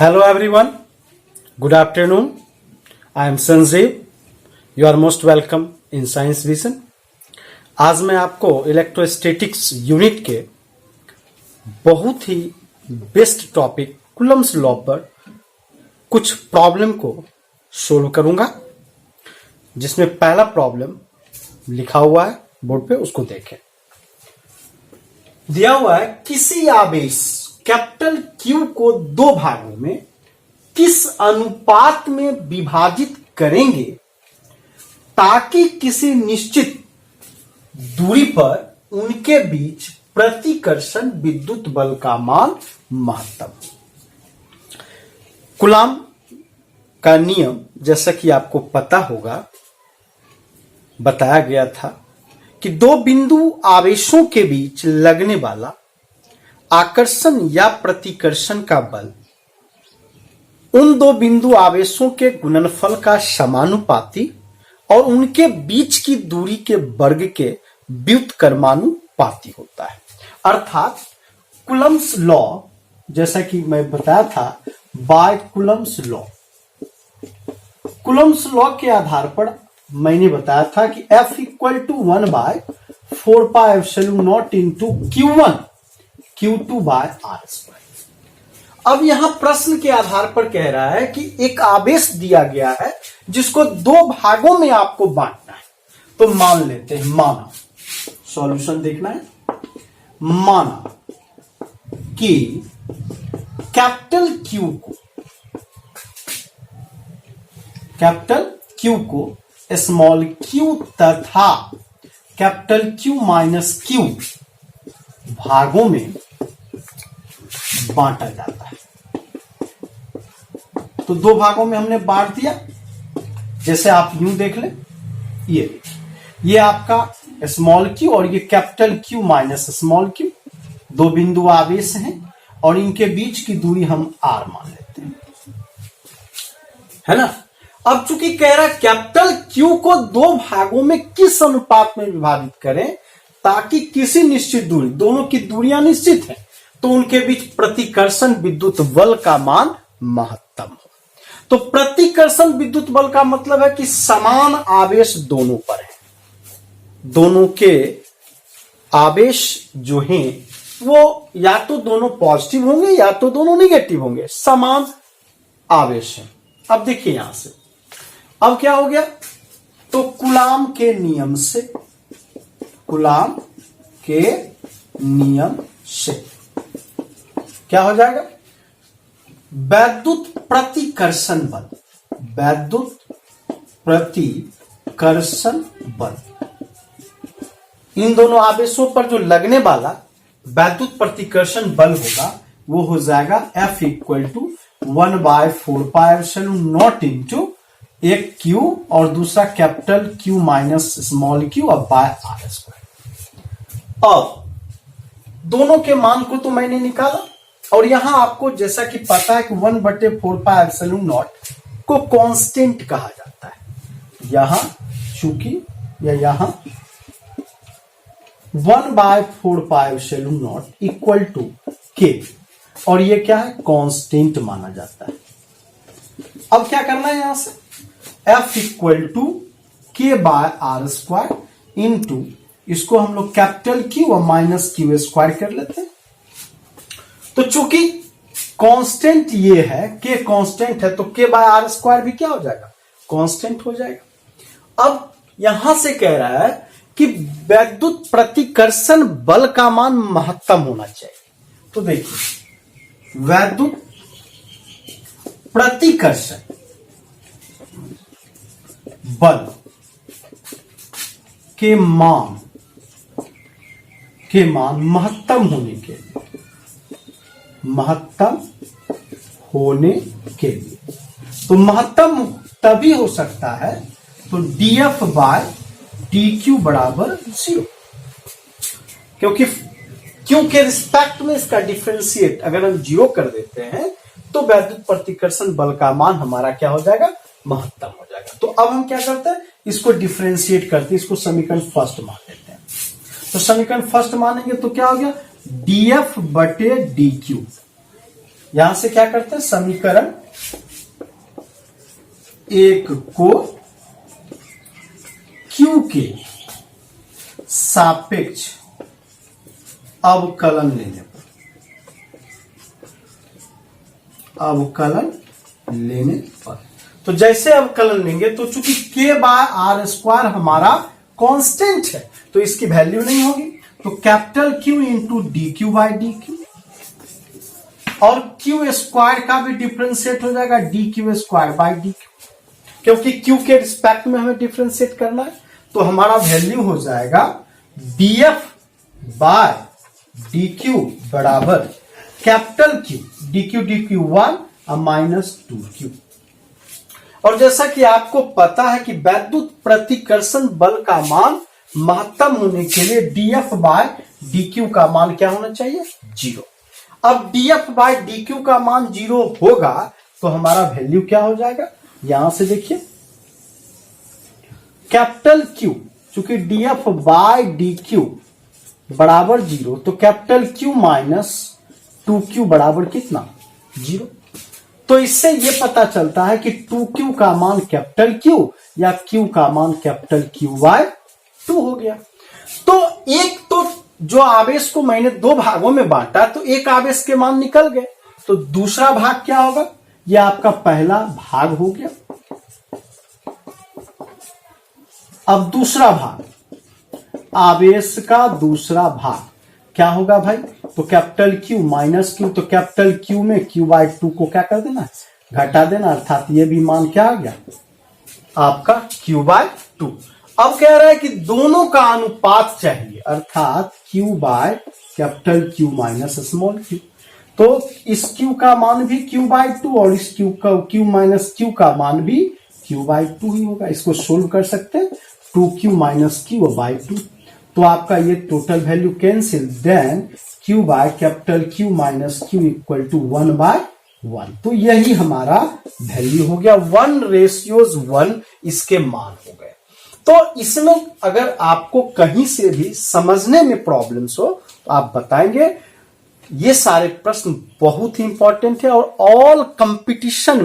Hello everyone, good afternoon. I am Sanjeev. You are most welcome in Science Vision. आज मैं आपको electrostatics unit के बहुत ही best topic coulombs law पर कुछ प्रॉब्लम को सोल्व करूंगा, जिसमें पहला प्रॉब्लम लिखा हुआ है बोर्ड पे, उसको देखें। दिया हुआ है किसी आवेश कैपिटल Q को दो भागों में किस अनुपात में विभाजित करेंगे ताकि किसी निश्चित दूरी पर उनके बीच प्रतिकर्षण विद्युत बल का मान महत्तम हो। कूलॉम का नियम जैसा कि आपको पता होगा, बताया गया था कि दो बिंदु आवेशों के बीच लगने वाला आकर्षण या प्रतिकर्षण का बल उन दो बिंदु आवेशों के गुणनफल का समानुपाती और उनके बीच की दूरी के वर्ग के व्युत्क्रमानुपाती होता है। अर्थात कूलम्स लॉ, जैसा कि मैं बताया था, by Coulomb's law, Coulomb's law के आधार पर मैंने बताया था कि F equal to 1/4πε0 into Q1 Q2 by R square. अब यहां प्रश्न के आधार पर कह रहा है कि एक आवेश दिया गया है जिसको दो भागों में आपको बांटना है। तो मान लेते हैं, माना, सॉल्यूशन देखना है, माना कि कैपिटल Q को स्मॉल q तथा कैपिटल Q माइनस Q भागों में बांटा जाता है। तो दो भागों में हमने बांट दिया, जैसे आप यूं देख ले, ये देखिए, ये आपका स्मॉल q और ये capital Q minus small q, दो बिंदु आवेश हैं और इनके बीच की दूरी हम r मान लेते हैं, है ना। अब चूंकि कह रहा है कैपिटल Q को दो भागों में किस अनुपात में विभाजित करें ताकि किसी निश्चित दूरी, दोनों की दूरियां निश्चित हैं, तो उनके बीच प्रतिकर्षण विद्युत बल का मान महत्तम हो। तो प्रतिकर्षण विद्युत बल का मतलब है कि समान आवेश दोनों पर है, दोनों के आवेश जो हैं वो या तो दोनों पॉजिटिव होंगे या तो दोनों नेगेटिव होंगे, समान आवेश है। अब देखिए यहां से अब क्या हो गया, तो कूलॉम के नियम से क्या हो जाएगा, वैद्युत प्रतिकर्षण बल, इन दोनों आवेशों पर जो लगने वाला वैद्युत प्रतिकर्षण बल होगा वो हो जाएगा F इक्वल टू 1/4πε0 इंटू एक Q और दूसरा capital Q minus small q अब बाय R स्क्वायर। अब दोनों के मान को तो मैंने निकाला और यहां आपको जैसा कि पता है कि 1/4πε0 को कांस्टेंट कहा जाता है। यहां चूंकि यहां 1/4πε0 इक्वल टू K और ये क्या है, कांस्टेंट माना जाता है। अब क्या करना है, यहां से F equal to K by R square into, इसको हम लोग कैपिटल Q और माइनस Q स्क्वायर कर लेते हैं। तो चूंकि कांस्टेंट ये है, K कांस्टेंट है, तो K बाय R स्क्वायर भी क्या हो जाएगा, कांस्टेंट हो जाएगा। अब यहां से कह रहा है कि वैद्युत प्रतिकर्षण बल का मान महत्तम होना चाहिए। तो देखिए, वैद्युत प्रतिकर्षण बल के मान महत्तम होने के लिए, तो महत्तम तभी हो सकता है तो dF बाय dQ बराबर 0, क्योंकि Q के रिस्पेक्ट में इसका डिफरेंशिएट अगर हम 0 कर देते हैं तो वैद्युत प्रतिकर्षण बल का मान हमारा क्या हो जाएगा, महत्तम हो जाएगा। तो अब हम क्या करते हैं, इसको डिफरेंशिएट करते हैं, इसको समीकरण फर्स्ट मान लेते हैं। तो समीकरण फर्स्ट मानेंगे तो क्या हो गया, dF बटे dQ यहां से क्या करते हैं, समीकरण 1 को Q के सापेक्ष अवकलन लेने पर, अवकलन लेने पर, तो जैसे अवकलन लेंगे तो चूंकि k बाय आर स्क्वायर हमारा कांस्टेंट है तो इसकी वैल्यू नहीं होगी, तो capital Q into D Q by D Q, और क्यू स्क्वायर का भी डिफ्रेंशिएट हो जाएगा D Q square by D Q, क्योंकि क्यू के रिस्पेक्ट में हमें डिफ्रेंशिएट करना है, तो हमारा वैल्यू हो जाएगा df बाय डी क्यू बराबर कैपिटल Q डी क्यू 1 और माइनस 2Q। और जैसा कि आपको पता है कि वैद्युत प्रतिकर्षण बल का मान महत्तम होने के लिए df बाय dq का मान क्या होना चाहिए, 0। अब df बाय dq का मान 0 होगा तो हमारा वैल्यू क्या हो जाएगा, यहां से देखिए कैपिटल Q, चूंकि df बाय dq बराबर 0 तो कैपिटल Q माइनस 2Q बराबर कितना, 0। तो इससे ये पता चलता है कि 2Q का मान कैपिटल Q या Q का मान कैपिटल Q बाय 2 हो गया। तो एक तो जो आवेश को मैंने दो भागों में बांटा तो एक आवेश के मान निकल गए, तो दूसरा भाग क्या होगा, यह आपका पहला भाग हो गया। अब दूसरा भाग, आवेश का दूसरा भाग क्या होगा भाई, तो कैपिटल Q माइनस Q, तो कैपिटल Q में Q बाय 2 को क्या कर देना, घटा देना, अर्थात ये भी मान क्या आ गया आपका Q बाय 2। अब कह रहा है कि दोनों का अनुपात चाहिए, अर्थात Q by capital Q minus small q, तो इस Q का मान भी Q बाय 2 और इस Q माइनस Q का मान भी Q बाय 2 ही होगा। इसको सोल्व कर सकते हैं, 2Q माइनस Q बाय 2, तो आपका ये total value cancel, then Q by capital Q minus Q equal to 1 by 1, तो यही हमारा वैल्यू हो गया, 1:1 इसके मान हो गए। तो इसमें अगर आपको कहीं से भी समझने में प्रॉब्लम्स हो तो आप बताएंगे। ये सारे प्रश्न बहुत ही इंपॉर्टेंट है और ऑल कंपटीशन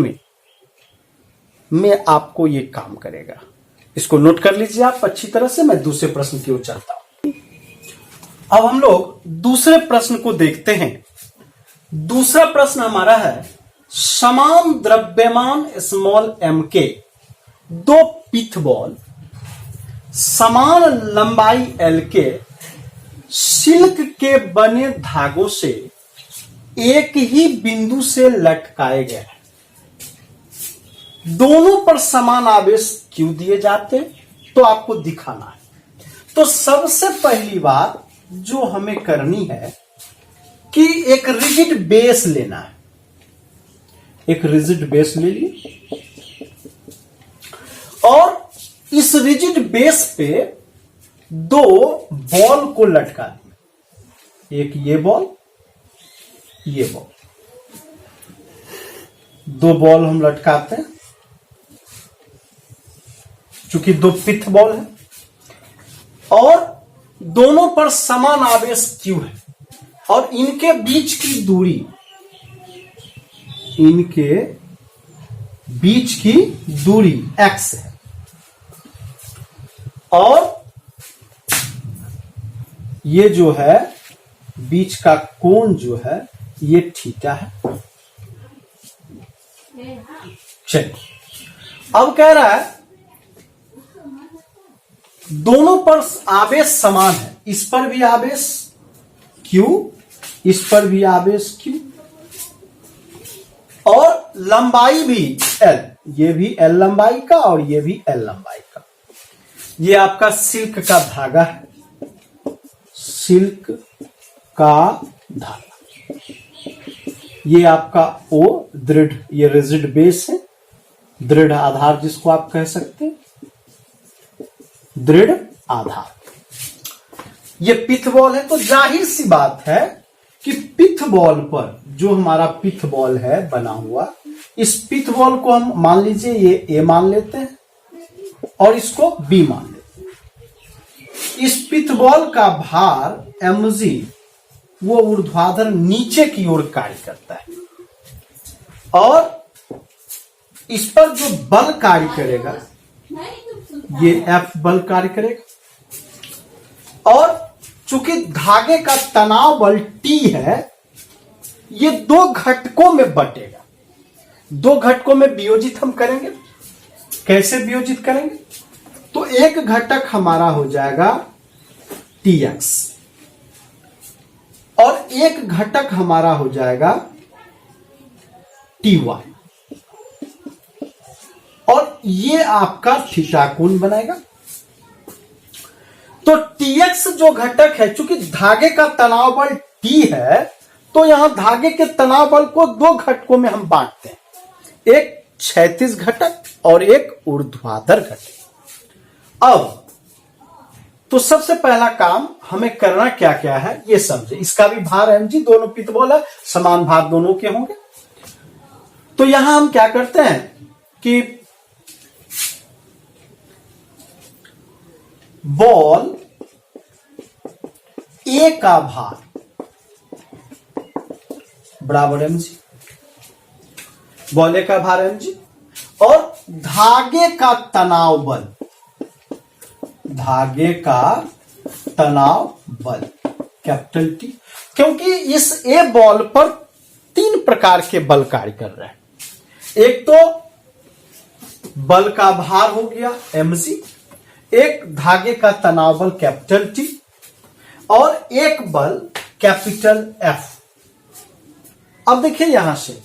में आपको ये काम करेगा। इसको नोट कर लीजिए आप अच्छी तरह से। मैं दूसरे प्रश्न की ओर चलता हूं। अब हम लोग दूसरे प्रश्न को देखते हैं। दूसरा प्रश्न हमारा है, समान द्रव्यमान स्मॉल m के दो पिथ बॉल समान लंबाई l के सिल्क के बने धागों से एक ही बिंदु से लटकाए गए हैं। दोनों पर समान आवेश क्यों दिए जाते हैं, तो आपको दिखाना है। तो सबसे पहली बात जो हमें करनी है कि एक रिजिड बेस लेना है। एक रिजिड बेस ले लिए और इस रिजिड बेस पे दो बॉल को लटका दिए, एक ये बॉल, ये बॉल, दो बॉल हम लटकाते हैं। चूंकि दो पिथ बॉल है और दोनों पर समान आवेश Q है और इनके बीच की दूरी, इनके बीच की दूरी x है और ये जो है बीच का कोण जो है ये थीटा है। चलिए, अब कह रहा है दोनों पर आवेश समान है, इस पर भी आवेश Q, इस पर भी आवेश Q और लंबाई भी L, ये भी L लंबाई का और ये भी L लंबाई का। ये आपका सिल्क का धागा है, सिल्क का धागा। ये आपका O दृढ़, ये रिजिड बेस है, दृढ़ आधार जिसको आप कह सकते हैं, दृढ़ आधार। ये पिथ बॉल है, तो जाहिर सी बात है कि पिथ बॉल पर जो हमारा पिथ बॉल है बना हुआ, इस पिथ बॉल को हम मान लीजिए ये A मान लेते हैं और इसको B मान लेते हैं। इस पिथ बॉल का भार mg वो ऊर्ध्वाधर नीचे की ओर कार्य करता है। और इस पर जो बल कार्य करेगा ये F बल कार्य करेगा। और चूंकि धागे का तनाव बल T है, ये दो घटकों में बटेगा। दो घटकों में वियोजित हम करेंगे। कैसे वियोजित करेंगे? तो एक घटक हमारा हो जाएगा Tx और एक घटक हमारा हो जाएगा Ty और ये आपका थीटा कोण बनेगा। तो Tx जो घटक है, चूंकि धागे का तनाव बल T है, तो यहां धागे के तनाव बल को दो घटकों में हम बांटते हैं, एक क्षैतिज घटक और एक ऊर्ध्वाधर घटक। अब तो सबसे पहला काम हमें करना क्या क्या है ये समझे। इसका भी भार mg, दोनों पित्तबॉल है, समान भार दोनों के होंगे। तो यहां हम क्या करते हैं कि बॉल ए का भार बराबर mg, बॉल ए का भार mg और धागे का तनाव बल, धागे का तनाव बल कैपिटल T। क्योंकि इस ए बॉल पर तीन प्रकार के बल कार्य कर रहे हैं। एक तो बल का भार हो गया mg, एक धागे का तनाव बल कैपिटल T और एक बल कैपिटल F। अब देखिए यहां से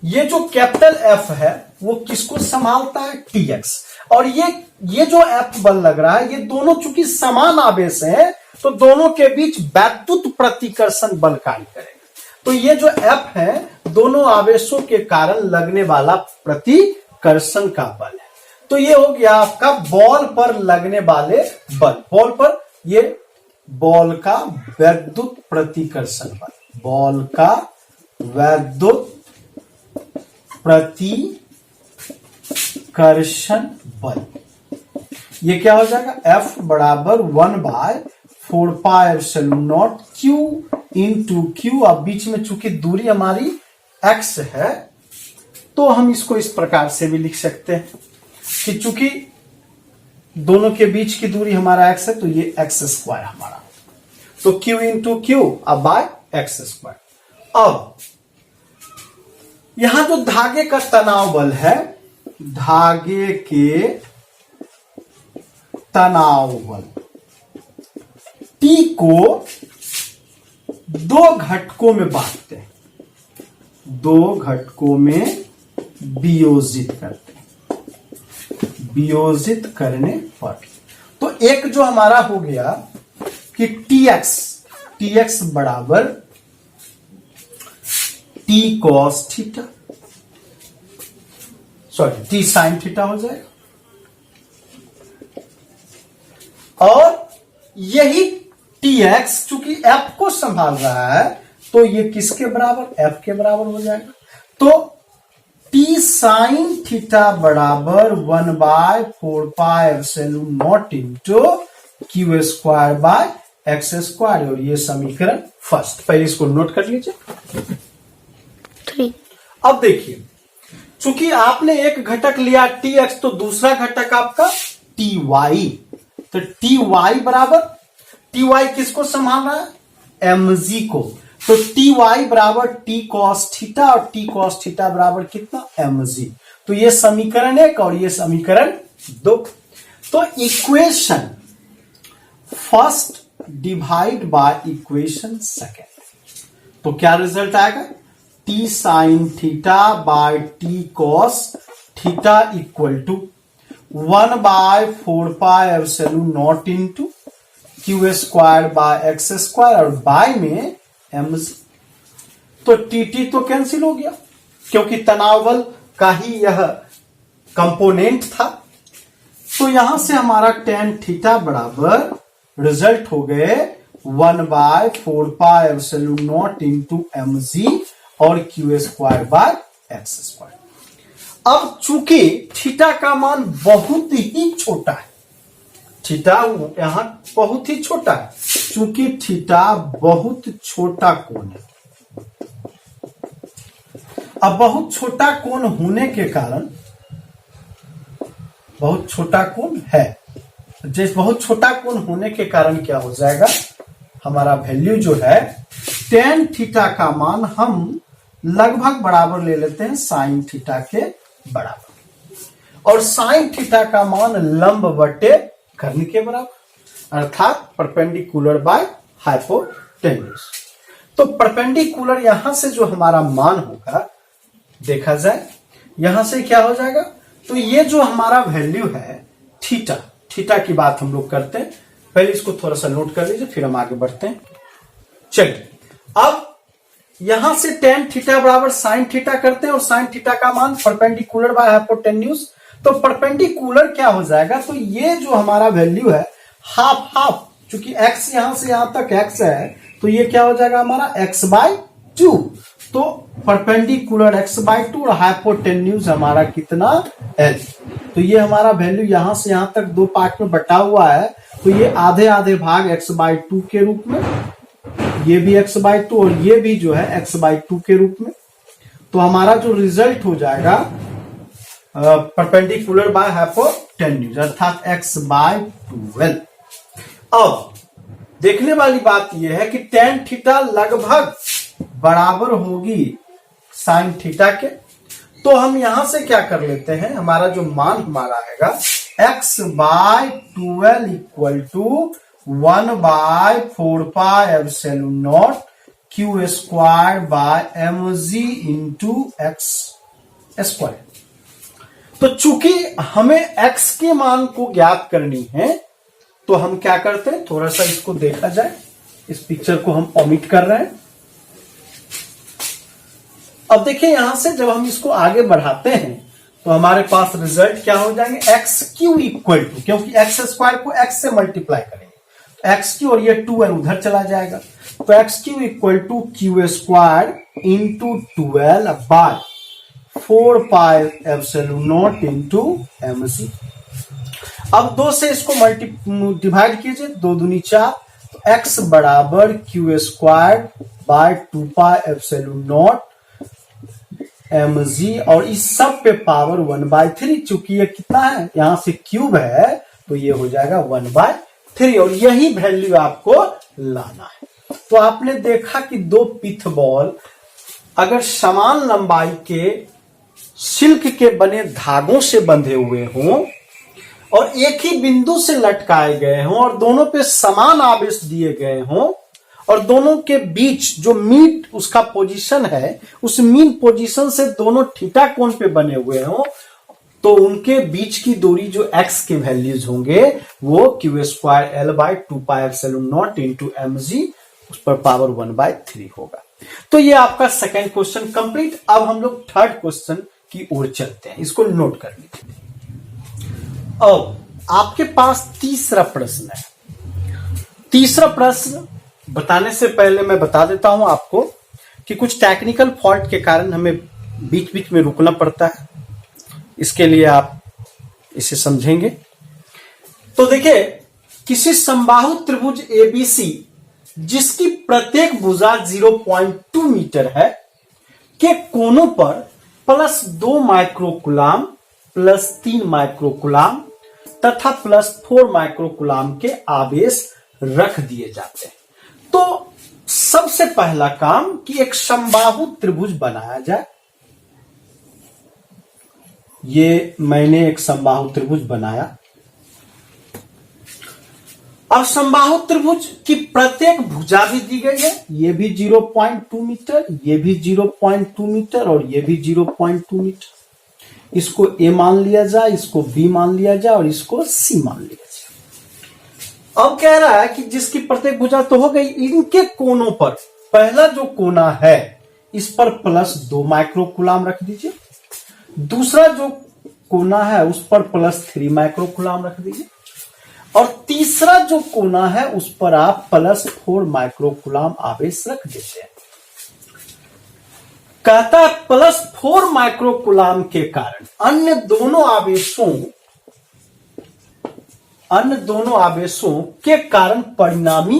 ये जो कैपिटल F है वो किसको संभालता है? Tx। और ये जो F बल लग रहा है, ये दोनों चूंकि समान आवेश हैं तो दोनों के बीच वैद्युत प्रतिकर्षण बल कार्य करेगा। तो ये जो F है दोनों आवेशों के कारण लगने वाला प्रतिकर्षण का बल है। तो ये हो गया आपका बॉल पर लगने वाले बल। बॉल पर ये बॉल का वैद्युत प्रतिकर्षण बल, बॉल का वैद्युत प्रतिकर्षण बल। ये क्या हो जाएगा? F बराबर 1/4πε0 Q इंटू Q। अब बीच में चूंकि दूरी हमारी x है तो हम इसको इस प्रकार से भी लिख सकते हैं कि चूंकि दोनों के बीच की दूरी हमारा x है तो ये x² हमारा, तो Q इंटू Q अब बाय x²। अब यहां जो धागे का तनाव बल है, धागे के तनाव बल T को दो घटकों में बांटते हैं, दो घटकों में वियोजित करते हैं। वियोजित करने पर तो एक जो हमारा हो गया कि Tx बराबर T cos theta, sorry T sin theta हो जाएगा। और यही Tx चूंकि F को संभाल रहा है तो ये किसके बराबर? F के बराबर हो जाएगा। तो T sin थीटा बराबर 1/4πε0 इंटू Q² बाय x²। और ये समीकरण फर्स्ट, पहले इसको नोट कर लीजिए। 3। अब देखिए, चूंकि आपने एक घटक लिया Tx तो दूसरा घटक आपका Ty, तो Ty बराबर, Ty किसको संभाल रहा है? mg को। तो Ty बराबर T cos थीटा और T cos थीटा बराबर कितना? mg। तो ये समीकरण 1 और ये समीकरण 2। तो equation first divide by equation second, तो क्या रिजल्ट आएगा? T sin theta by T cos theta equal to 1/4πε0 into Q² by x² और बाय में mg। तो tt तो कैंसिल हो गया क्योंकि तनाव बल का ही यह कंपोनेंट था। तो यहां से हमारा tan थीटा बराबर रिजल्ट हो गए 1/4πε0 इंटू mg और Q² बाय x²। अब चूंकि थीटा का मान बहुत ही छोटा है, थीटा यहां बहुत ही छोटा है, चूंकि थीटा बहुत छोटा कोण है। अब बहुत छोटा कोण होने के कारण, बहुत छोटा कोण है, जैसे बहुत छोटा कोण होने के कारण क्या हो जाएगा, हमारा वैल्यू जो है tan थीटा का मान हम लगभग बराबर ले लेते हैं sin थीटा के बराबर, और sin थीटा का मान लंब बटे कर्ण के बराबर, अर्थात परपेंडिकुलर बाय हाइपोटेन्यूज। तो परपेंडिकुलर यहां से जो हमारा मान होगा, देखा जाए यहां से क्या हो जाएगा, तो ये जो हमारा वैल्यू है थीटा, थीटा की बात हम लोग करते हैं, पहले इसको थोड़ा सा नोट कर लीजिए फिर हम आगे बढ़ते हैं। चलिए अब यहां से tan थीटा बराबर sin थीटा करते हैं, और sin थीटा का मान परपेंडिकुलर बाय हाइपोटेन्यूज, तो परपेंडिकुलर क्या हो जाएगा, तो ये जो हमारा वैल्यू है हाफ हाफ, चूंकि x यहां से यहां तक x है, तो ये क्या हो जाएगा हमारा x/2, तो परपेंडिकुलर x/2 और हाइपोटेन्यूज हमारा कितना l, तो ये हमारा वैल्यू यहां से यहां तक दो पार्ट में बटा हुआ है, तो ये आधे आधे भाग x/2 के रूप में, ये भी x/2 और ये भी जो है x/2 के रूप में, तो हमारा जो रिजल्ट हो जाएगा परपेंडिकुलर बाय हाइपोटेन्यूज अर्थात x/12। अब देखने वाली बात यह है कि tan थीटा लगभग बराबर होगी sin थीटा के, तो हम यहां से क्या कर लेते हैं, हमारा जो मान हमारा आएगा x/12 equal to 1/4 pi epsilon naught q square by mg into x square. तो चूंकि हमें x के मान को ज्ञात करनी है, तो हम क्या करते हैं, थोड़ा सा इसको देखा जाए, इस पिक्चर को हम ओमिट कर रहे हैं। अब देखिए यहां से जब हम इसको आगे बढ़ाते हैं तो हमारे पास रिजल्ट क्या हो जाएंगे, एक्स क्यू इक्वल टू, क्योंकि एक्स स्क्वायर को एक्स से मल्टीप्लाई करेंगे, एक्स क्यू और ये 2n उधर चला जाएगा, तो x q equal to q square into 12 by 4 pi epsilon naught into mc। अब 2 से इसको डिवाइड कीजिए, 2 दूनी 4, तो x बराबर Q square by 2 pi epsilon not mg, और इस सब पे पावर 1/3, चूंकि ये कितना है, यहां से क्यूब है, तो ये हो जाएगा 1/3, और यही वैल्यू आपको लाना है। तो आपने देखा कि दो पिथ बॉल अगर समान लंबाई के सिल्क के बने धागों से बंधे हुए हों और एक ही बिंदु से लटकाए गए हों और दोनों पे समान आवेश दिए गए हों, और दोनों के बीच जो मीन उसका पोजीशन है, उस मीन पोजीशन से दोनों थीटा कोण पे बने हुए हों, तो उनके बीच की दूरी जो x के वैल्यूज होंगे वो Q square L by 2 pi epsilon naught into mg, उस पर पावर 1/3 होगा। तो ये आपका सेकेंड क्वेश्चन कंप्लीट। अब हम लोग थर्ड क्वेश्चन की ओर चलते हैं, इसको नोट कर लीजिए। अब आपके पास तीसरा प्रश्न है। तीसरा प्रश्न बताने से पहले मैं बता देता हूं आपको कि कुछ टेक्निकल फॉल्ट के कारण हमें बीच बीच में रुकना पड़ता है, इसके लिए आप इसे समझेंगे। तो देखिए, किसी समबाहु त्रिभुज एबीसी जिसकी प्रत्येक भुजा 0.2 मीटर है के कोनों पर +2 माइक्रोकुलाम, +3 माइक्रोकुलाम तथा +4 माइक्रोकुलाम के आवेश रख दिए जाते हैं। तो सबसे पहला काम कि एक समबाहु त्रिभुज बनाया जाए। ये मैंने एक समबाहु त्रिभुज बनाया। अब समबाहु त्रिभुज की प्रत्येक भुजा भी दी गई है, ये भी 0.2 मीटर, ये भी 0.2 मीटर और ये भी 0.2 मीटर। इसको ए मान लिया जाए, इसको बी मान लिया जाए और इसको सी मान लिया जाए। अब कह रहा है कि जिसकी प्रत्येक भुजा तो हो गई, इनके कोनों पर पहला जो कोना है इस पर +2 माइक्रोकुलाम रख दीजिए, दूसरा जो कोना है उस पर +3 माइक्रोकुलाम रख दीजिए, और तीसरा जो कोना है उस पर आप +4 माइक्रोकुलाम आवेश रख देते हैं। कहता है +4 माइक्रोकुलाम के कारण अन्य दोनों आवेशों के कारण परिणामी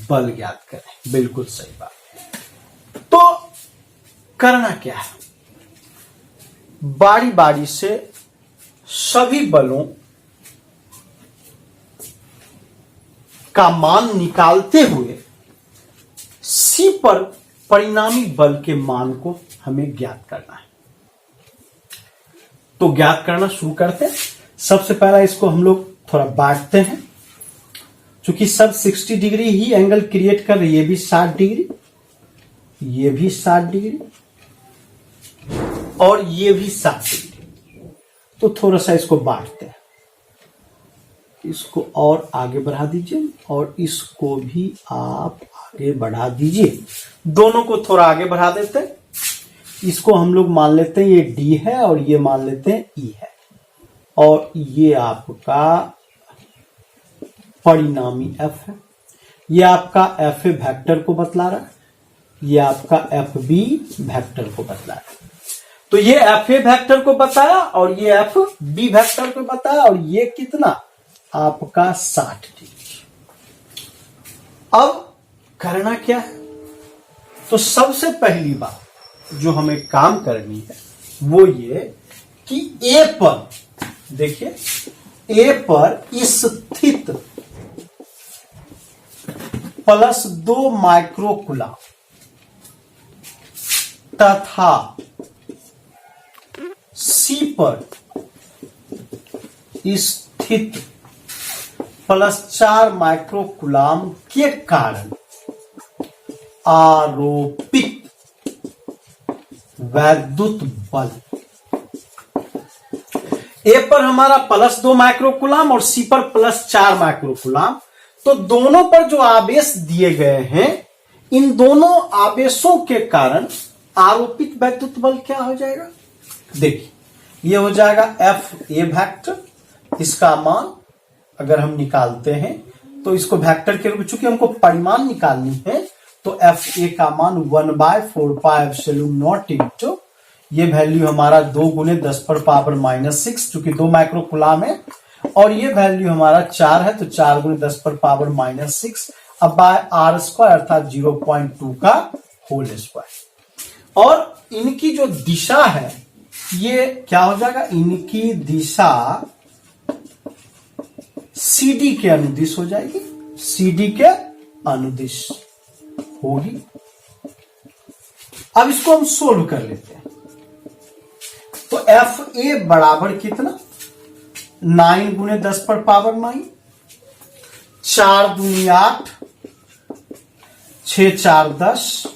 बल ज्ञात करें। बिल्कुल सही बात है। तो करना क्या है, बारी बारी से सभी बलों का मान निकालते हुए C पर परिणामी बल के मान को हमें ज्ञात करना है। तो ज्ञात करना शुरू करते हैं। सबसे पहला इसको हम लोग थोड़ा बांटते हैं, चूंकि सब 60 डिग्री ही एंगल क्रिएट कर रही है। ये भी 60 डिग्री, ये भी 60 डिग्री और ये भी 60 डिग्री। तो थोड़ा सा इसको बांटते हैं, इसको और आगे बढ़ा दीजिए और इसको भी आप आगे बढ़ा दीजिए। दोनों को थोड़ा आगे बढ़ा देते हैं। इसको हम लोग मान लेते हैं ये D है और ये मान लेते हैं E है, और ये आपका परिणामी F है। ये आपका FA वेक्टर को बतला रहा है, ये आपका FB वेक्टर को बतला रहा है। तो ये FA वेक्टर को बताया और ये FB वेक्टर को बताया, और ये कितना आपका 60 डिग्री। अब करना क्या है? तो सबसे पहली बात जो हमें काम करनी है वो ये कि A पर, देखिए A पर स्थित +2 माइक्रोकुलाम तथा C पर स्थित +4 माइक्रोकुलाम के कारण आरोपित वैद्युत बल, ए पर हमारा +2 माइक्रोकुलाम और सी पर +4 माइक्रोकुलाम। तो दोनों पर जो आवेश दिए गए हैं, इन दोनों आवेशों के कारण आरोपित वैद्युत बल क्या हो जाएगा? देखिए, ये हो जाएगा FA वेक्टर। इसका मान अगर हम निकालते हैं तो इसको वेक्टर के रूप, चूंकि हमको परिमाण निकालनी है, तो FA का मान 1/4πε0 इंटू ये वैल्यू हमारा 2 गुने 10⁻⁻⁶, चूंकि 2 माइक्रोकुलाम है, और ये वैल्यू हमारा 4 है तो 4 गुने 10⁻⁻6 अब बाय R² अर्थात 0.2 का होल स्क्वायर। और इनकी जो दिशा है ये क्या हो जाएगा? इनकी दिशा CD के अनुदिश हो जाएगी, CD के अनुदिश होगी। अब इसको हम सोल्व कर लेते हैं। तो FA बराबर कितना? 9 गुने 10⁻⁹, 4 दूनी 8, 6 4 10,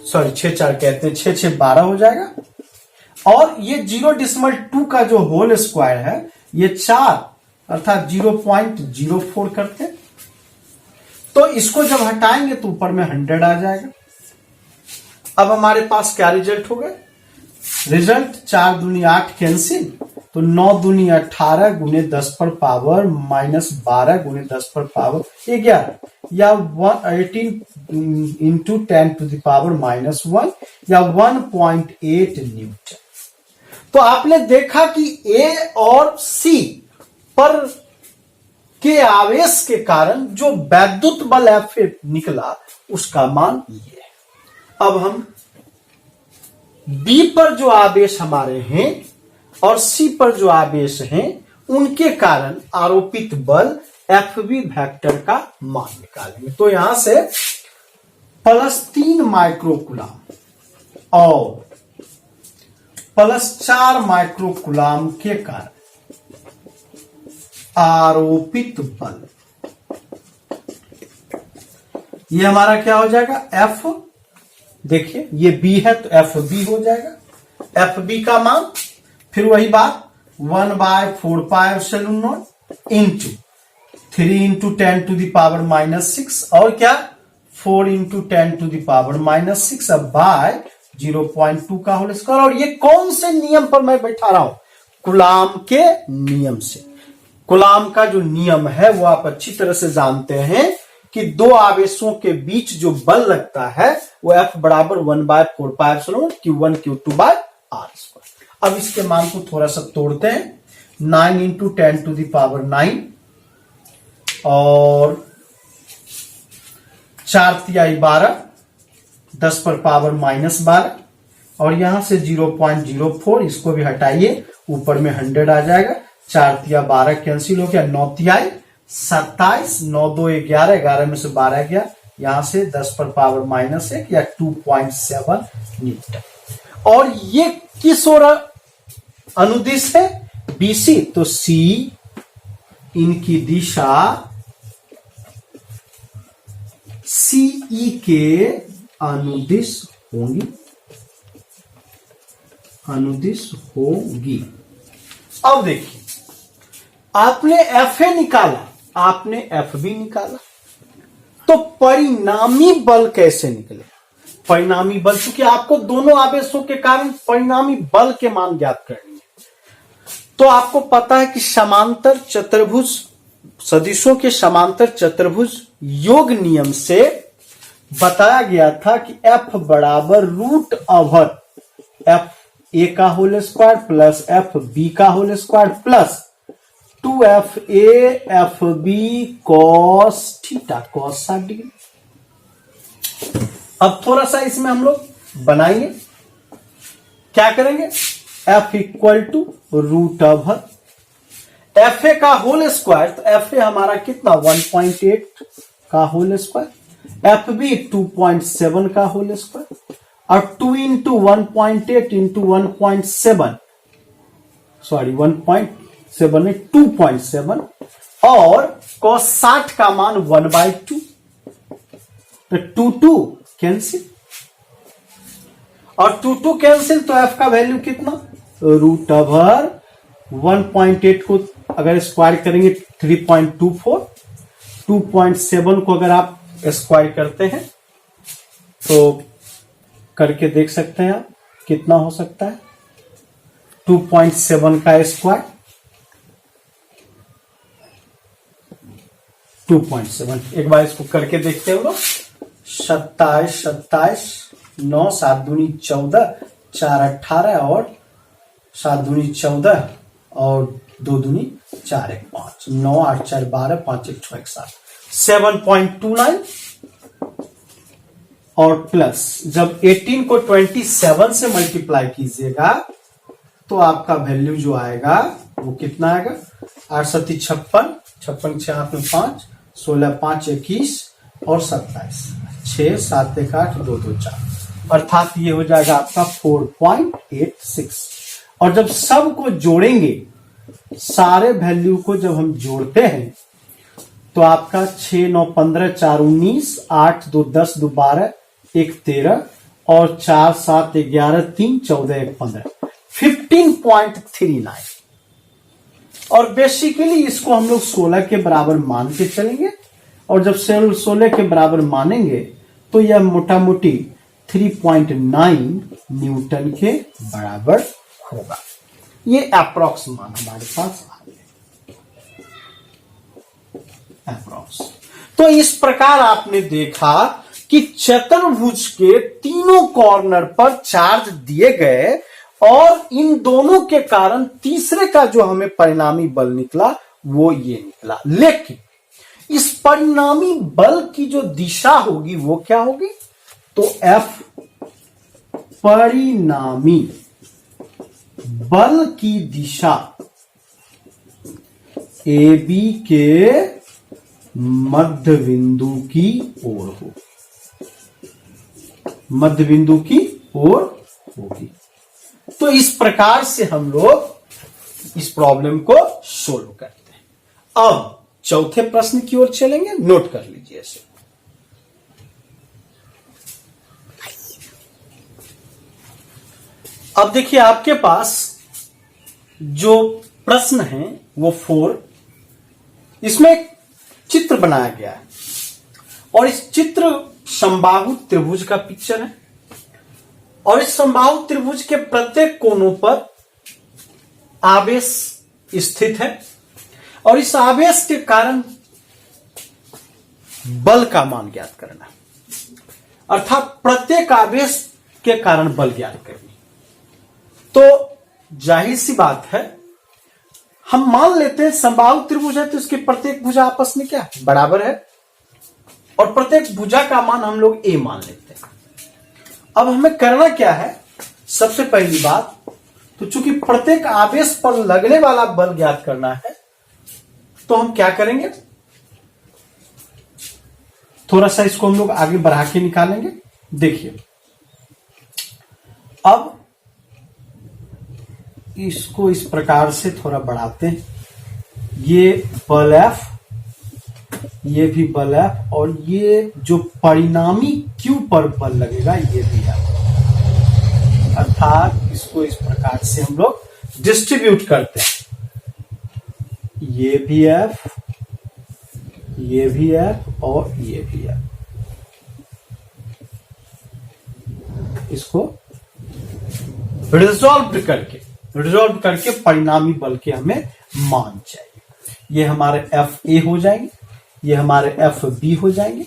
सॉरी 6 4 कहते हैं, 6 6 12 हो जाएगा। और ये 0.2 का जो होल स्क्वायर है ये 4 अर्थात 0.04 करते हैं। तो इसको जब हटाएंगे तो ऊपर में 100 आ जाएगा। अब हमारे पास क्या रिजल्ट हो गए? रिजल्ट 4 दूनी 8 कैंसिल, तो 9 दूनी 18 गुने 10⁻⁻12 गुने 10⁻11 या 18 इंटू 10⁻⁻1 या 1.8 न्यूटन। तो आपने देखा कि A और C पर के आवेश के कारण जो वैद्युत बल FA निकला उसका मान ये है। अब हम B पर जो आवेश हमारे हैं और C पर जो आवेश हैं उनके कारण आरोपित बल FB वेक्टर का मान निकालेंगे। तो यहां से +3 माइक्रोकुलाम और +4 माइक्रोकुलाम के कारण आरोपित बल, ये हमारा क्या हो जाएगा? F, देखिए ये B है तो FB हो जाएगा। FB का मान फिर वही बात 1/4πε0 इंटू 3 इंटू 10⁻⁻6 और क्या 4 इंटू 10⁻⁻6 अब बाय 0.2 का होल स्क्वायर। और ये कौन से नियम पर मैं बैठा रहा हूं? कुलाम के नियम से। कुलाम का जो नियम है वो आप अच्छी तरह से जानते हैं कि दो आवेशों के बीच जो बल लगता है वो F बराबर 1/4πε0 Q1 Q2/r²। अब इसके मान को थोड़ा सा तोड़ते हैं। 9 इंटू 10⁹ और 4 तिहाई 12, 10⁻⁻12 और यहां से 0.04 इसको भी हटाइए, ऊपर में 100 आ जाएगा। 4 तिया 12 कैंसिल हो गया, 9 तियाई 27, 9 2 11, 11 में से 12 गया, यहां से 10 पर पावर -1 या 2.7 न्यूटन। और ये किस ओर अनुदिश है? BC, तो C इनकी दिशा CE के अनुदिश होंगी, अनुदिश होगी। अब देखिए, आपने FA निकाला, आपने FB निकाला, तो परिणामी बल कैसे निकले? परिणामी बल, क्योंकि आपको दोनों आवेशों के कारण परिणामी बल के मान ज्ञात करनी है। तो आपको पता है कि समांतर चतुर्भुज सदिशों के समांतर चतुर्भुज योग नियम से बताया गया था कि F बराबर √ FA का होल स्क्वायर प्लस FB का whole square plus 2FA FB cos theta, cos 60 degree. अब थोड़ा सा इसमें हम लोग बनाएंगे, क्या करेंगे? F इक्वल टू √ FA का होल स्क्वायर, तो FA हमारा कितना 1.8 का होल स्क्वायर, FB 2.7 का होल स्क्वायर, और 2 इंटू 1.8 इंटू 1.7, सॉरी 1.7 2.7, और cos 60 का मान 1/2, तो 2 कैंसिल, और 2 कैंसिल, तो F का वैल्यू कितना? √ 1.8 को अगर स्क्वायर करेंगे 3.24, 2.7 को अगर आप स्क्वायर करते हैं तो करके देख सकते हैं आप कितना हो सकता है। 2.7 का स्क्वायर 2.7, एक बार इसको करके देखते हैं हम लोग। 27 9 7 दूनी 14, 4 18, और 7 दूनी 14, और 2 दूनी 4 1 5, 9 8 4 12, 5 1 6 1 7, 7.29, और प्लस जब 18 को 27 से मल्टीप्लाई कीजिएगा तो आपका वैल्यू जो आएगा वो कितना आएगा? 8 7 56, 56 6 8 5, 16 5 21, और 27, 6 7 1 8 2 2 4, अर्थात ये हो जाएगा आपका 4.86। और जब सब को जोड़ेंगे, सारे वैल्यू को जब हम जोड़ते हैं तो आपका 6 9 15, 4 19, 8 2 10, 2 12, 1 13, और 4 7 11, 3 14, 1 15, 15.39। और बेसिकली इसको हम लोग 16 के बराबर मान के चलेंगे, और जब 16 के बराबर मानेंगे तो यह मोटा मोटी 3.9 न्यूटन के बराबर होगा। ये अप्रॉक्स मान हमारे पास आ गए, अप्रॉक्स। तो इस प्रकार आपने देखा कि चतुर्भुज के तीनों कॉर्नर पर चार्ज दिए गए, और इन दोनों के कारण तीसरे का जो हमें परिणामी बल निकला वो ये निकला। लेकिन इस परिणामी बल की जो दिशा होगी वो क्या होगी? तो F परिणामी बल की दिशा AB के मध्य बिंदु की ओर हो, मध्य बिंदु की ओर होगी। तो इस प्रकार से हम लोग इस प्रॉब्लम को सोल्व करते हैं। अब चौथे प्रश्न की ओर चलेंगे, नोट कर लीजिए इसे। अब देखिए आपके पास जो प्रश्न है वो 4, इसमें एक चित्र बनाया गया है, और इस चित्र समबाहु त्रिभुज का पिक्चर है, और इस समबाहु त्रिभुज के प्रत्येक कोनों पर आवेश स्थित है, और इस आवेश के कारण बल का मान ज्ञात करना, अर्थात प्रत्येक आवेश के कारण बल ज्ञात करनी। तो जाहिर सी बात है, हम मान लेते हैं समबाहु त्रिभुज है तो इसकी प्रत्येक भुजा आपस में क्या बराबर है, और प्रत्येक भुजा का मान हम लोग a मान लेते हैं। अब हमें करना क्या है, सबसे पहली बात तो चूंकि प्रत्येक आवेश पर लगने वाला बल ज्ञात करना है, तो हम क्या करेंगे, थोड़ा सा इसको हम लोग आगे बढ़ा के निकालेंगे। देखिए, अब इसको इस प्रकार से थोड़ा बढ़ाते हैं। ये बल F, ये भी बल F, और ये जो परिणामी Q पर बल लगेगा ये भी है। अर्थात इसको इस प्रकार से हम लोग डिस्ट्रीब्यूट करते हैं। ये भी F, ये भी F और ये भी F। इसको रिजॉल्व करके परिणामी बल के हमें मान चाहिए। ये हमारे FA हो जाएंगे, ये हमारे FB हो जाएंगे,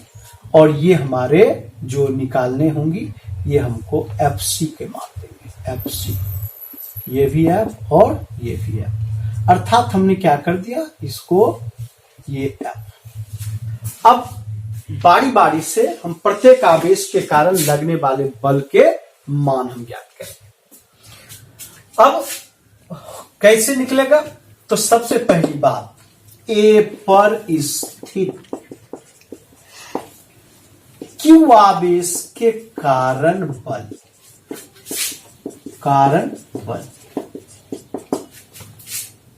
और ये हमारे जो निकालने होंगी ये हमको FC के मान देंगे। FC, ये भी F और ये भी F। अर्थात हमने क्या कर दिया, इसको ये F। अब बारी बारी से हम प्रत्येक आवेश के कारण लगने वाले बल के मान हम ज्ञात करेंगे। अब कैसे निकलेगा, तो सबसे पहली बात, A पर स्थित Q आवेश के कारण बल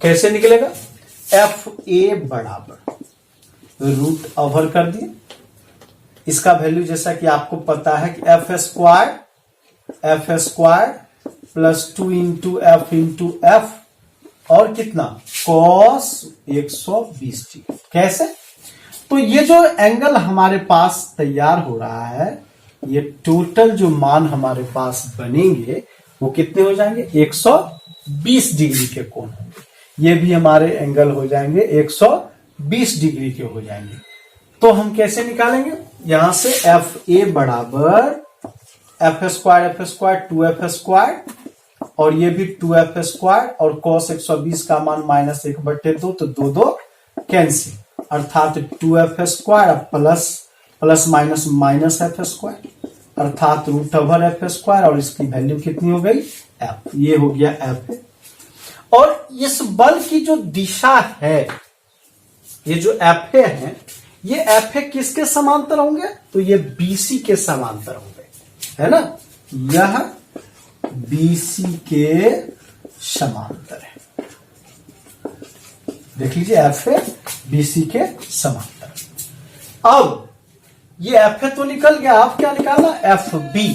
कैसे निकलेगा, FA बराबर रूट ओवर कर दिए। इसका वैल्यू जैसा कि आपको पता है कि F square plus 2 into F और कितना cos 120 डिग्री। कैसे, तो ये जो एंगल हमारे पास तैयार हो रहा है, ये टोटल जो मान हमारे पास बनेंगे वो कितने हो जाएंगे, 120 डिग्री के कोण होंगे। ये भी हमारे एंगल हो जाएंगे 120 डिग्री के हो जाएंगे। तो हम कैसे निकालेंगे, यहां से FA बराबर F स्क्वायर 2F स्क्वायर, और ये भी 2F स्क्वायर, और cos 120 का मान -1/2, तो 2 कैंसिल, अर्थात 2F square plus minus F square, अर्थात रूट ओवर F स्क्वायर, और इसकी वैल्यू कितनी हो गई, F। ये हो गया F। और इस बल की जो दिशा है, ये जो FA है, ये FA किसके समांतर होंगे, तो ये BC के समांतर होंगे, है ना। यह BC के समांतर है। देख लीजिए, FA BC के समांतर। अब ये FA तो निकल गया, अब क्या निकालना, FB।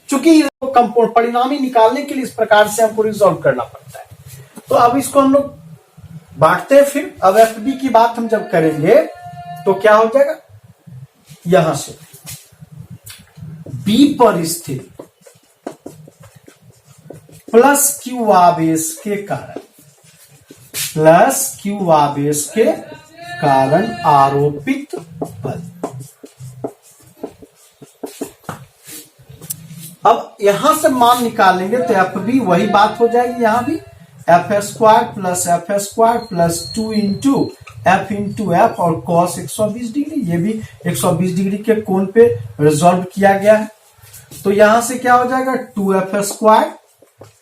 चूंकि कंपाउंड परिणामी निकालने के लिए इस प्रकार से हमको रिजॉल्व करना पड़ता है, तो अब इसको हम लोग बांटते हैं। फिर अब FB की बात हम जब करेंगे तो क्या हो जाएगा, यहां से B पर स्थित प्लस Q आवेश के कारण आरोपित बल। अब यहां से मान निकालेंगे तो FB वही बात हो जाएगी, यहां भी F square plus 2 into F और cos 120 डिग्री, ये भी 120 डिग्री के कोण पे रिजॉल्व किया गया है। तो यहां से क्या हो जाएगा, 2F square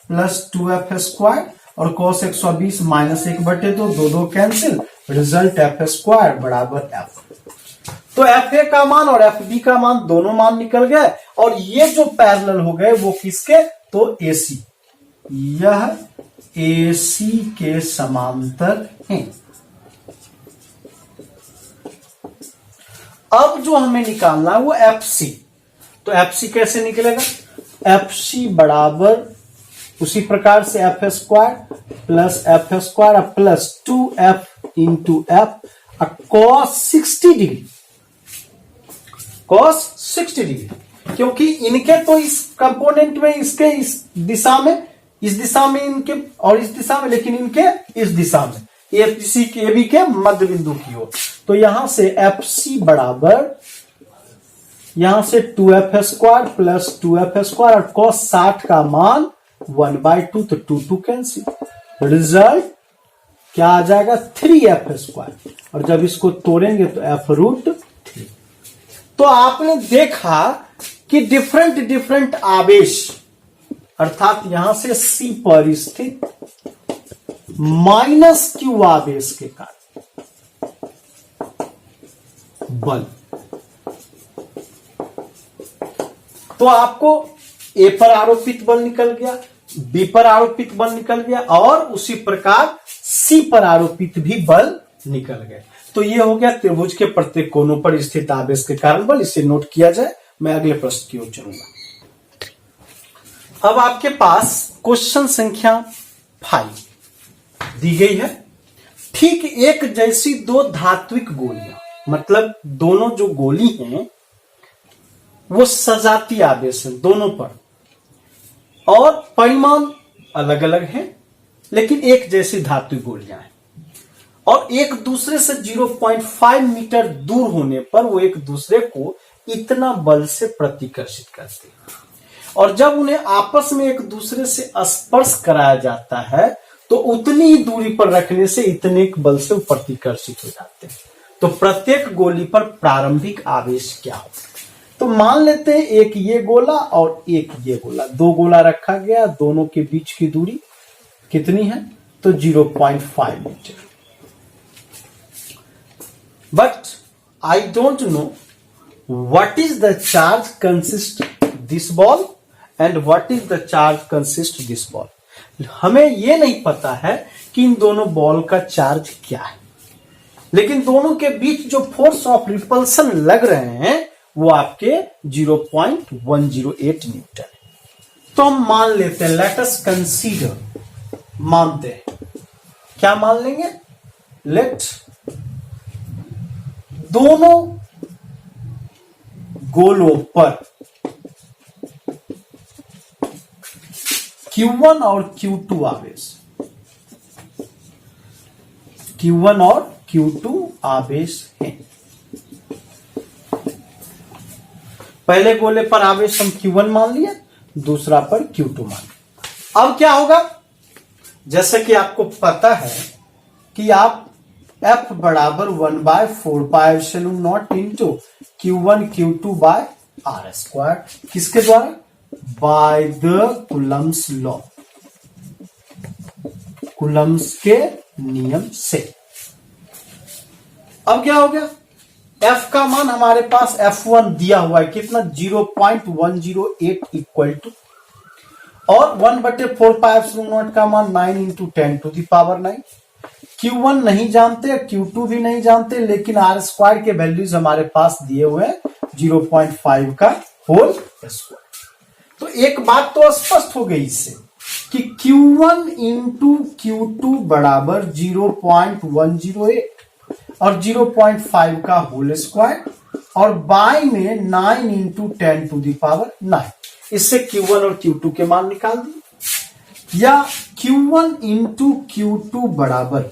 plus 2F square और cos 120 -1/2, 2 cancel, result F square बराबर F। तो FA का मान और FB का मान, दोनों मान निकल गए, और ये जो पैरेलल हो गए वो किसके, तो AC, यह AC के समांतर हैं। अब जो हमें निकालना है वो FC। तो FC कैसे निकलेगा, FC बराबर उसी प्रकार से F square plus 2F into F cos 60 degree, क्योंकि इनके तो इस कंपोनेंट में, इसके इस दिशा में इनके, और इस दिशा में, लेकिन इनके इस दिशा में, ABC के AB के मध्य बिंदु की ओर। तो यहां से FC बराबर, यहां से 2F square plus 2F square और cos 60 का मान 1/2, तो 2 कैंसिल, रिजल्ट क्या आ जाएगा, 3F स्क्वायर, और जब इसको तोड़ेंगे तो F√3। तो आपने देखा कि डिफरेंट आवेश अर्थात यहां से C पर स्थित माइनस Q आवेश के कारण बल। तो आपको A पर आरोपित बल निकल गया, B पर आरोपित बल निकल गया और उसी प्रकार C पर आरोपित भी बल निकल गए। तो ये हो गया त्रिभुज के प्रत्येक कोनों पर स्थित आवेश के कारण बल। इसे नोट किया जाए। मैं अगले प्रश्न की ओर चलूंगा। अब आपके पास क्वेश्चन संख्या 5 दी गई है। ठीक एक जैसी दो धात्विक गोलियां, मतलब दोनों जो गोली हैं वो सजाती आवेश है दोनों पर, और परिमाण अलग अलग है लेकिन एक जैसी धात्विक गोलियां हैं, और एक दूसरे से 0.5 मीटर दूर होने पर वो एक दूसरे को इतना बल से प्रतिकर्षित करते हैं, और जब उन्हें आपस में एक दूसरे से स्पर्श कराया जाता है तो उतनी ही दूरी पर रखने से इतने बल से वो प्रतिकर्षित हो जाते हैं। तो प्रत्येक गोली पर प्रारंभिक आवेश क्या हो? तो मान लेते हैं एक ये गोला और एक ये गोला, दो गोला रखा गया, दोनों के बीच की दूरी कितनी है? तो 0.5 metre. But I don't know what is the charge consist this ball and what is the charge consist this ball. हमें यह नहीं पता है कि इन दोनों बॉल का चार्ज क्या है, लेकिन दोनों के बीच जो फोर्स ऑफ रिपल्सन लग रहे हैं वो आपके 0.108 न्यूटन है। तो हम मान लेते हैं, लेट अस कंसीडर, मानते हैं, क्या मान लेंगे? लेट दोनों गोलों पर Q1 और Q2 आवेश, Q1 और Q2 आवेश हैं। पहले गोले पर आवेश हम Q1 मान लिया, दूसरा पर Q2 मान लिया। अब क्या होगा? जैसे कि आपको पता है कि आप F बराबर 1/4πε0 into Q1 Q2 by R square, किसके द्वारा? By the Coulomb's law, Coulomb's के नियम से। अब क्या हो गया? F का मान हमारे पास F1 दिया हुआ है, कितना? 0.108 इक्वल टू, और 1/4πε0 का मान 9 इंटू 10⁹9। Q1 नहीं जानते, Q2 भी नहीं जानते, लेकिन R स्क्वायर के वैल्यूज हमारे पास दिए हुए हैं 0.5 का होल स्क्वायर। तो एक बात तो स्पष्ट हो गई इससे कि Q1 इंटू Q2 बराबर 0.108 और 0.5 का होल स्क्वायर, और बाय में 9 इंटू 10⁹9। इससे Q1 और Q2 के मान निकाल दिए। या Q1 इंटू Q2 बराबर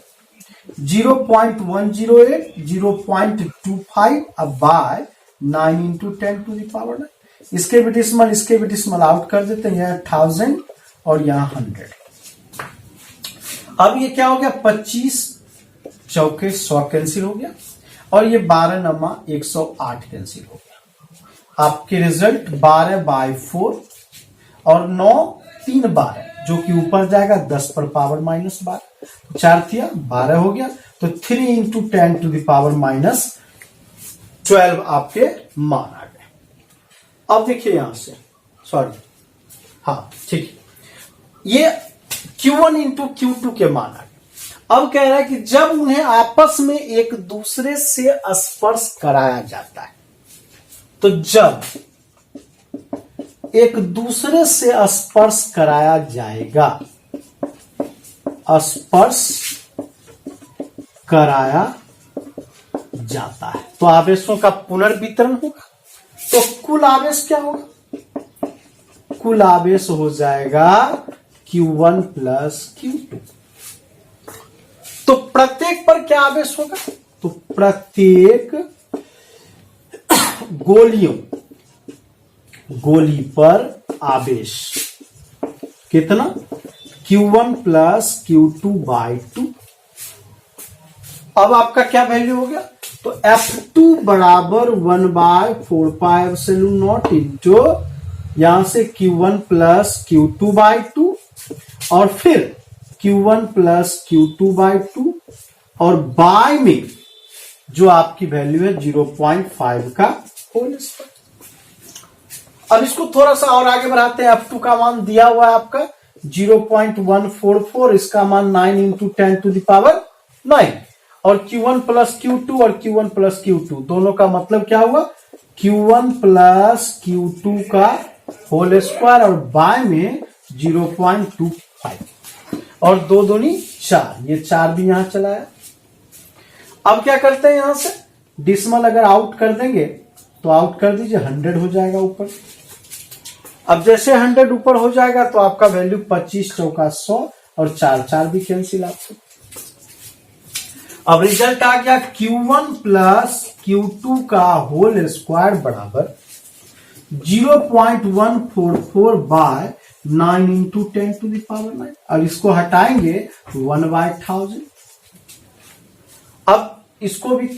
0.108, 0.25 अब बाय 9 इंटू 10⁹9। इसके भी डिसिमल आउट कर देते हैं, यहाँ 1000 और यहाँ 100। अब ये क्या हो गया? 25 चौके 100 कैंसिल हो गया, और ये 12 नमा 108 कैंसिल हो गया। आपके रिजल्ट 12/4 और 9 3 12, जो कि ऊपर जाएगा 10 पर पावर -12, 4 थिया 12 हो गया। तो 3 इंटू 10⁻12 आपके मान आ गए। अब देखिए यहां से, सॉरी, हाँ ठीक है, ये Q1 इंटू Q2 के मान आ गए। अब कह रहा है कि जब उन्हें आपस में एक दूसरे से स्पर्श कराया जाता है, तो जब एक दूसरे से स्पर्श कराया जाएगा, स्पर्श कराया जाता है, तो आवेशों का पुनर्वितरण होगा। तो कुल आवेश क्या होगा? कुल आवेश हो जाएगा Q1 प्लस Q2। तो प्रत्येक पर क्या आवेश होगा? तो प्रत्येक गोली पर आवेश कितना? Q1 plus Q2 by 2। अब आपका क्या वैल्यू हो गया? तो F2 बराबर 1/4πε0 इंटू यहां से Q1 प्लस Q2 बाई 2 और फिर Q1 प्लस Q2 बाई 2 और बाय में जो आपकी वैल्यू है 0.5 का होल स्क्वायर। अब इसको थोड़ा सा और आगे बढ़ाते हैं। F2 का मान दिया हुआ है आपका 0.144, इसका मान 9 इंटू 10 टू द पावर 9 और Q1 प्लस Q2 और Q1 प्लस Q2 दोनों का मतलब क्या हुआ, Q1 प्लस Q2 का होल स्क्वायर और बाय में 0.25 और 2 दूनी 4, ये 4 भी यहां चला है। अब क्या करते हैं, यहां से डिसिमल अगर आउट कर देंगे तो आउट कर दीजिए, 100 हो जाएगा ऊपर। अब जैसे 100 ऊपर हो जाएगा तो आपका वैल्यू 25 चौका 100 और 4 भी कैंसिल आपसे। अब रिजल्ट आ गया Q1 प्लस Q2 का होल स्क्वायर बराबर 0.144 by 9 into 10 to the power 9। अब इसको हटाएंगे 1/1000। अब इसको भी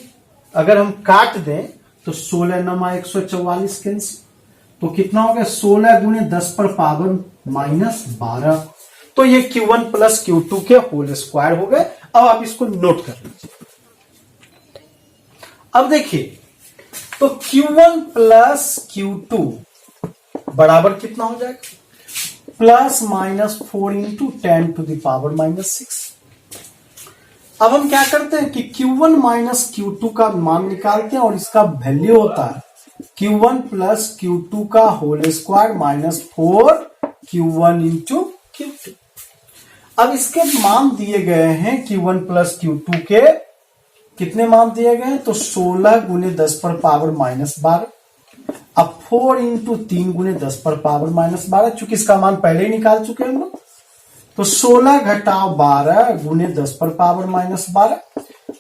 अगर हम काट दें तो 16 नमा 144 कैंसिल, तो कितना हो गया 16 गुने 10 पर पावर माइनस 12। तो ये Q1 प्लस Q2 के होल स्क्वायर हो गए। अब आप इसको नोट कर लीजिए। अब देखिए तो Q1 प्लस Q2 बराबर कितना हो जाएगा, plus minus 4 into 10 to the power minus 6। अब हम क्या करते हैं कि Q1 माइनस Q2 का मान निकालते हैं और इसका वैल्यू होता है Q1 प्लस Q2 का whole square minus 4 Q1 into Q2। अब इसके मान दिए गए हैं Q1 प्लस Q2 के कितने मान दिए गए हैं, तो 16 गुने 10 पर पावर माइनस 12। अब 4 इंटू 3 गुने 10 पर पावर माइनस 12, चूंकि इसका मान पहले ही निकाल चुके हैं हम लोग, तो 16 घटाओ 12 गुने 10 पर पावर माइनस 12,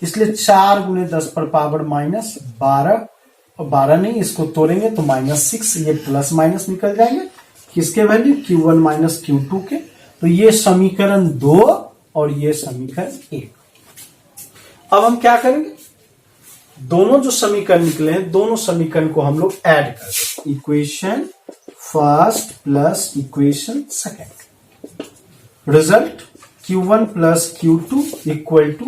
इसलिए 4 गुने 10 पर पावर माइनस 12 और 12 नहीं, इसको तोड़ेंगे तो माइनस 6, ये प्लस माइनस निकल जाएंगे किसके वैल्यू Q1 माइनस Q2 के। तो ये समीकरण 2 और ये समीकरण 1। अब हम क्या करेंगे, दोनों जो समीकरण निकले हैं दोनों समीकरण को हम लोग ऐड कर दें, equation first plus equation second. Result Q1 plus Q2 equal to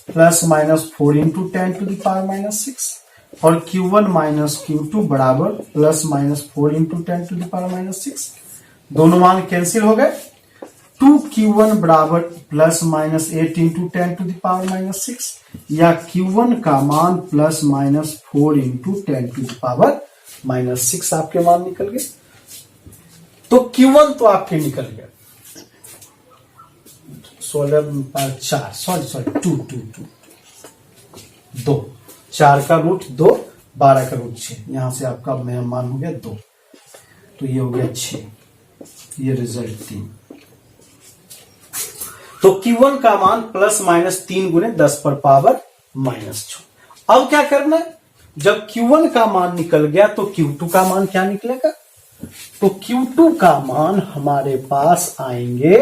plus minus 4 into 10 to the power minus 6 और Q1 माइनस Q2 बराबर plus minus 4 into 10 to the power minus 6। दोनों मान कैंसिल हो गए। 2Q1 बराबर plus minus 8 into 10 to the power minus 6 या Q1 का मान plus minus 4 into 10 to the power minus 6 आपके मान निकल गए। तो Q1 तो आपके निकल गए 2, 4 का रूट 2, 12 का रूट 6, यहां से आपका मान हो गया 2, तो ये हो गया 6, ये रिजल्ट 3। तो Q1 का मान प्लस माइनस 3 गुने 10 पर पावर माइनस 6। अब क्या करना है, जब Q1 का मान निकल गया तो Q2 का मान क्या निकलेगा, तो Q2 का मान हमारे पास आएंगे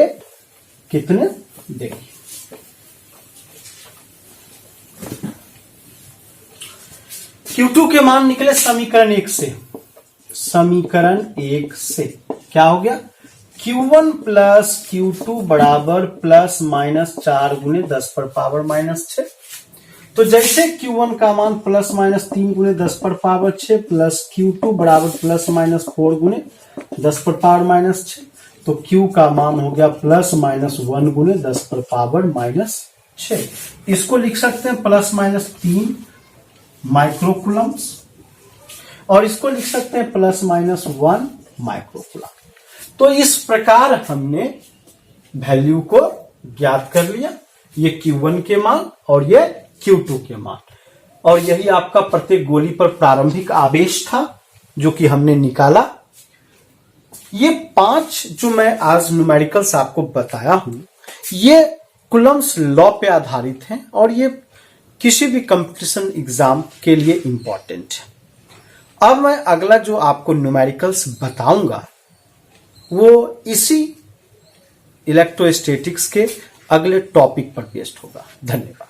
कितने, देखिए Q2 के मान निकले समीकरण 1 से, समीकरण 1 से क्या हो गया Q1 प्लस Q2 बराबर प्लस माइनस 4 गुने 10 पर पावर माइनस 6। तो जैसे Q1 का मान प्लस माइनस 3 गुने 10 पर पावर 6 प्लस Q2 बराबर प्लस माइनस 4 गुने 10 पर पावर माइनस 6, तो Q का मान हो गया प्लस माइनस 1 गुने 10 पर पावर माइनस 6। इसको लिख सकते हैं प्लस माइनस 3 माइक्रोकूलम्स और इसको लिख सकते हैं प्लस माइनस 1 माइक्रोकूलम। तो इस प्रकार हमने वैल्यू को ज्ञात कर लिया, ये Q1 के मान और ये Q2 के मान, और यही आपका प्रत्येक गोली पर प्रारंभिक आवेश था जो कि हमने निकाला। ये 5 जो मैं आज न्यूमेरिकल्स आपको बताया हूं ये कूलम्स लॉ पे आधारित हैं और ये किसी भी कंपटीशन एग्जाम के लिए इंपॉर्टेंट है। अब मैं अगला जो आपको न्यूमेरिकल्स बताऊंगा वो इसी इलेक्ट्रोस्टैटिक्स के अगले टॉपिक पर बेस्ड होगा। धन्यवाद।